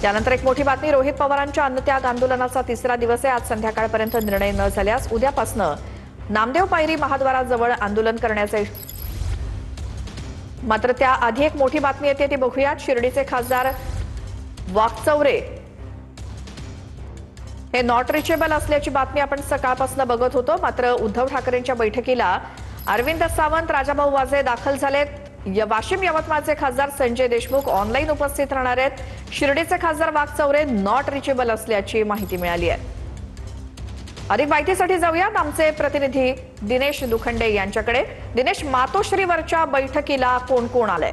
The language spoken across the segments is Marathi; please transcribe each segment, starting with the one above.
त्यानंतर एक मोठी बातमी, रोहित पवारांच्या अन्नत्याग आंदोलनाचा तिसरा दिवस आहे। आज संध्याकाळपर्यंत निर्णय न झाल्यास उद्यापासून नामदेव पायरी महाद्वाराजवळ आंदोलन करण्याचे। मात्र त्याआधी एक मोठी बातमी येते ती बघूयात। शिर्डीचे खासदार वाकचौरे हे नॉट रिचेबल असल्याची बातमी आपण सकाळपासून बघत होतो। मात्र उद्धव ठाकरेंच्या बैठकीला अरविंद सावंत, राजाभाऊ वाजे दाखल झालेत। वाशिम यवतमाळचे खासदार संजय देशमुख ऑनलाईन उपस्थित राहणार आहेत। शिर्डीचे खासदार वाकचौरे नॉट रिचेबल असल्याची माहिती मिळाली आहे। अधिक माहितीसाठी जाऊयात आमचे प्रतिनिधी दिनेश दुखंडे यांच्याकडे। दिनेश, मातोश्रीवरच्या बैठकीला कोण कोण आलंय?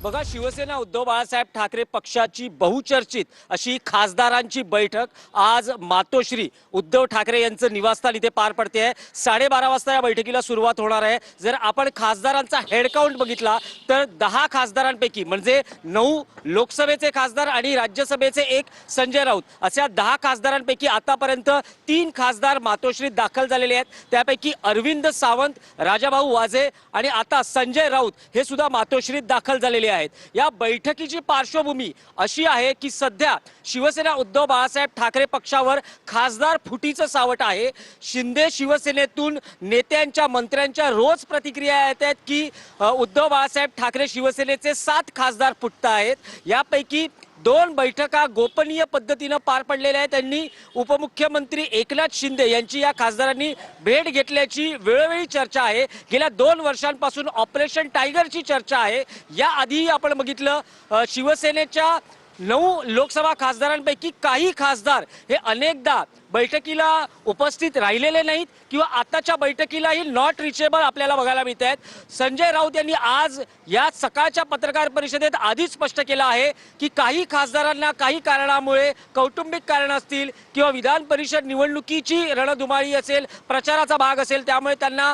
बघा, शिवसेना उद्धव बाळासाहेब ठाकरे पक्षाची बहुचर्चित अशी खासदारांची बैठक आज मातोश्री उद्धव ठाकरे यांचं निवासस्थान इथे पार पडते आहे। 12:30 वाजता या बैठकीला सुरुवात होणार आहे। जर आपण खासदारांचा हेड काउंट बघितला तर 10 खासदारांपैकी म्हणजे 9 लोकसभेचे खासदार आणि राज्यसभेचे एक संजय राऊत अशा 10 खासदारांपैकी आतापर्यंत 3 खासदार मातोश्रीत दाखल झालेले आहेत। त्यापैकी अरविंद सावंत, राजाभाऊ वाजे आणि आता संजय राऊत हे सुद्धा मातोश्रीत दाखल झालेले आहेत। या बैठकीची पार्श्वभूमी अशी आहे की सध्या शिवसेना उद्धव बाळासाहेब ठाकरे पक्षावर खासदार फुटीचं सावट आहे। शिंदे शिवसेनेतून नेत्यांच्या, मंत्र्यांच्या रोज प्रतिक्रिया येत आहेत की उद्धव बाळासाहेब ठाकरे शिवसेनेचे 7 खासदार फुटत आहेत। यापैकी 2 बैठका गोपनीय पद्धतीने पार पडलेल्या आहेत। त्यांनी उपमुख्यमंत्री एकनाथ शिंदे यांची या खासदारांनी भेट घेतल्याची वेळोवेळी चर्चा आहे। गेल्या 2 वर्षांपासून ऑपरेशन टायगरची चर्चा आहे। याआधी आपण बघितलं शिवसेनेच्या 9 लोकसभा खासदारांपैकी काही खासदार हे अनेकदा बैठकीला उपस्थित राहिलेले नाहीत किंवा आताच्या बैठकीलाही नॉट रिचेबल आपल्याला बघायला मिळत आहेत। संजय राऊत यांनी आज या सकाळच्या पत्रकार परिषदेत आधीच स्पष्ट केलं आहे की काही खासदारांना काही कारणामुळे, कौटुंबिक कारण असतील किंवा विधान परिषद निवडणुकीची रणधुमाळी असेल, प्रचाराचा भाग असेल, त्यामुळे त्यांना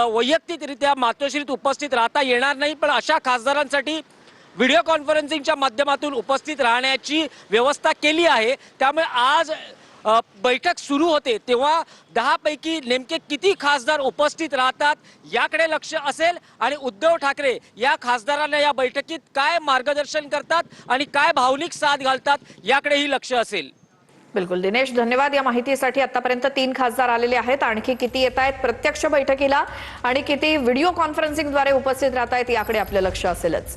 वैयक्तिकरित्या मातोश्रीत उपस्थित राहता येणार नाही। पण अशा खासदारांसाठी व्हिडिओ कॉन्फरन्सिंगच्या माध्यमातून उपस्थित राहण्याची व्यवस्था केली आहे। त्यामुळे आज बैठक सुरू होते तेव्हा 10 पैकी नेमके किती खासदार उपस्थित राहतात याकडे लक्ष असेल आणि उद्धव ठाकरे या खासदारांना या बैठकीत काय मार्गदर्शन करतात आणि काय भावनिक साथ घालतात याकडेही लक्ष असेल। बिलकुल दिनेश, धन्यवाद या माहितीसाठी। आतापर्यंत 3 खासदार आलेले आहेत, आणखी किती येत आहेत प्रत्यक्ष बैठकीला आणि किती व्हिडिओ कॉन्फरन्सिंगद्वारे उपस्थित राहत आहेत याकडे आपलं लक्ष असेलच।